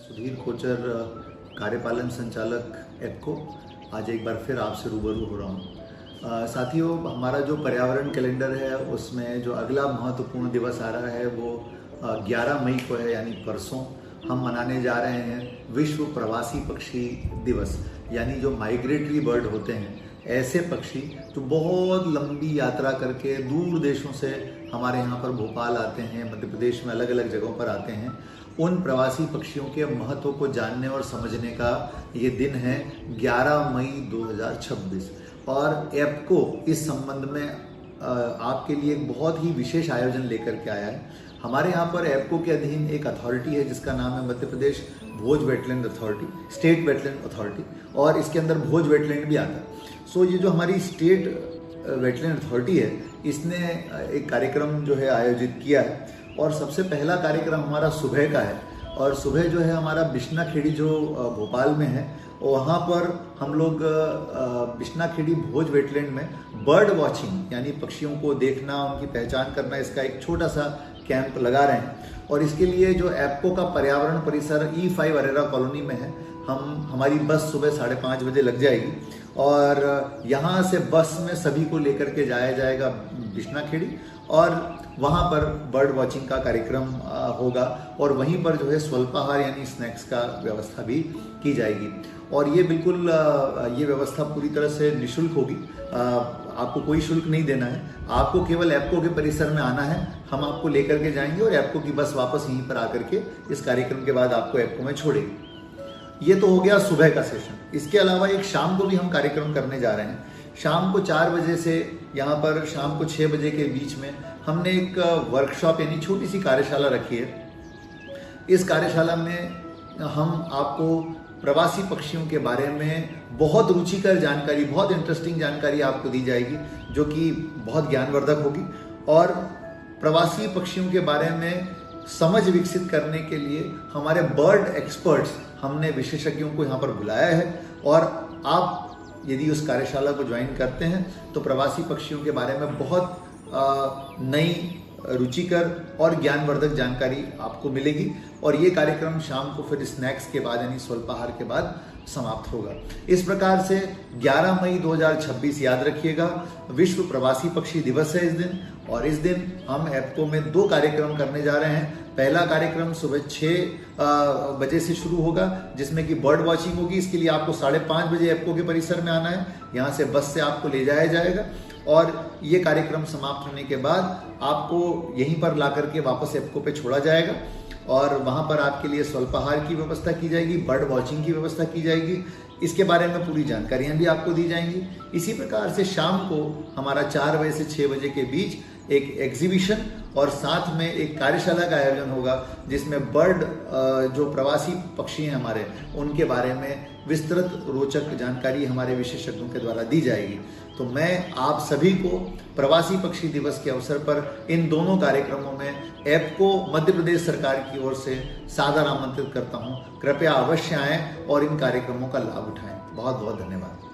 सुधीर कोचर, कार्यपालन संचालक एप्को। आज एक बार फिर आपसे रूबरू हो रहा हूँ। साथियों, हमारा जो पर्यावरण कैलेंडर है उसमें जो अगला महत्वपूर्ण दिवस आ रहा है वो 11 मई को है, यानी परसों हम मनाने जा रहे हैं विश्व प्रवासी पक्षी दिवस। यानी जो माइग्रेटरी बर्ड होते हैं, ऐसे पक्षी जो बहुत लंबी यात्रा करके दूर देशों से हमारे यहाँ पर भोपाल आते हैं, मध्य प्रदेश में अलग अलग जगहों पर आते हैं, उन प्रवासी पक्षियों के महत्व को जानने और समझने का ये दिन है 11 मई 2026। और एप्को इस संबंध में आपके लिए एक बहुत ही विशेष आयोजन लेकर के आया है। हमारे यहाँ पर एप्को के अधीन एक अथॉरिटी है जिसका नाम है Madhya Pradesh Bhoj wetland authority, state wetland authority, और इसके अंदर भोज वेटलैंड भी आता है। सो ये जो हमारी स्टेट वेटलैंड अथॉरिटी है, इसने एक कार्यक्रम जो है आयोजित किया है। और सबसे पहला कार्यक्रम हमारा सुबह का है, और सुबह जो है हमारा बिश्ना खेड़ी जो भोपाल में है, वहाँ पर हम लोग बिश्ना खेड़ी भोज वेटलैंड में बर्ड वॉचिंग यानी पक्षियों को देखना, उनकी पहचान करना, इसका एक छोटा सा कैंप लगा रहे हैं। और इसके लिए जो एप्को का पर्यावरण परिसर E5 अरेरा कॉलोनी में है, हमारी बस सुबह 5:30 बजे लग जाएगी, और यहाँ से बस में सभी को लेकर के जाया जाएगा बिश्ना खेड़ी, और वहाँ पर बर्ड वॉचिंग का कार्यक्रम होगा। और वहीं पर जो है स्वल्पाहार यानी स्नैक्स का व्यवस्था भी की जाएगी। और ये बिल्कुल ये व्यवस्था पूरी तरह से निःशुल्क होगी। आपको कोई शुल्क नहीं देना है, आपको केवल एप्को के परिसर में आना है। हम आपको लेकर के जाएंगे और एप्को की बस वापस यहीं पर आकर के इस कार्यक्रम के बाद आपको एप्को में छोड़ेगी। ये तो हो गया सुबह का सेशन। इसके अलावा एक शाम को भी हम कार्यक्रम करने जा रहे हैं। शाम को 4 बजे से यहाँ पर शाम को 6 बजे के बीच में हमने एक वर्कशॉप यानी छोटी सी कार्यशाला रखी है। इस कार्यशाला में हम आपको प्रवासी पक्षियों के बारे में बहुत रुचिकर जानकारी, बहुत इंटरेस्टिंग जानकारी आपको दी जाएगी, जो कि बहुत ज्ञानवर्धक होगी। और प्रवासी पक्षियों के बारे में समझ विकसित करने के लिए हमारे बर्ड एक्सपर्ट्स, हमने विशेषज्ञों को यहाँ पर बुलाया है। और आप यदि उस कार्यशाला को ज्वाइन करते हैं तो प्रवासी पक्षियों के बारे में बहुत नई, रुचिकर और ज्ञानवर्धक जानकारी आपको मिलेगी। और ये कार्यक्रम शाम को फिर स्नैक्स के बाद यानी स्वल्पाहार के बाद समाप्त होगा। इस प्रकार से 11 मई 2026 याद रखिएगा, विश्व प्रवासी पक्षी दिवस है इस दिन। और इस दिन हम एप्को में 2 कार्यक्रम करने जा रहे हैं। पहला कार्यक्रम सुबह 6 बजे से शुरू होगा, जिसमें कि बर्ड वॉचिंग होगी। इसके लिए आपको 5:30 बजे एप्को के परिसर में आना है। यहाँ से बस से आपको ले जाया जाएगा, और ये कार्यक्रम समाप्त होने के बाद आपको यहीं पर ला करके वापस एप्को पे छोड़ा जाएगा। और वहाँ पर आपके लिए स्वल्पाहार की व्यवस्था की जाएगी, बर्ड वॉचिंग की व्यवस्था की जाएगी। इसके बारे में पूरी जानकारियाँ भी आपको दी जाएंगी। इसी प्रकार से शाम को हमारा 4 बजे से 6 बजे के बीच एक एग्जीबिशन और साथ में एक कार्यशाला का आयोजन होगा, जिसमें बर्ड जो प्रवासी पक्षी हैं हमारे, उनके बारे में विस्तृत रोचक जानकारी हमारे विशेषज्ञों के द्वारा दी जाएगी। तो मैं आप सभी को प्रवासी पक्षी दिवस के अवसर पर इन दोनों कार्यक्रमों में एप्को मध्य प्रदेश सरकार की ओर से सादर आमंत्रित करता हूँ। कृपया अवश्य आएं और इन कार्यक्रमों का लाभ उठाएं। बहुत बहुत धन्यवाद।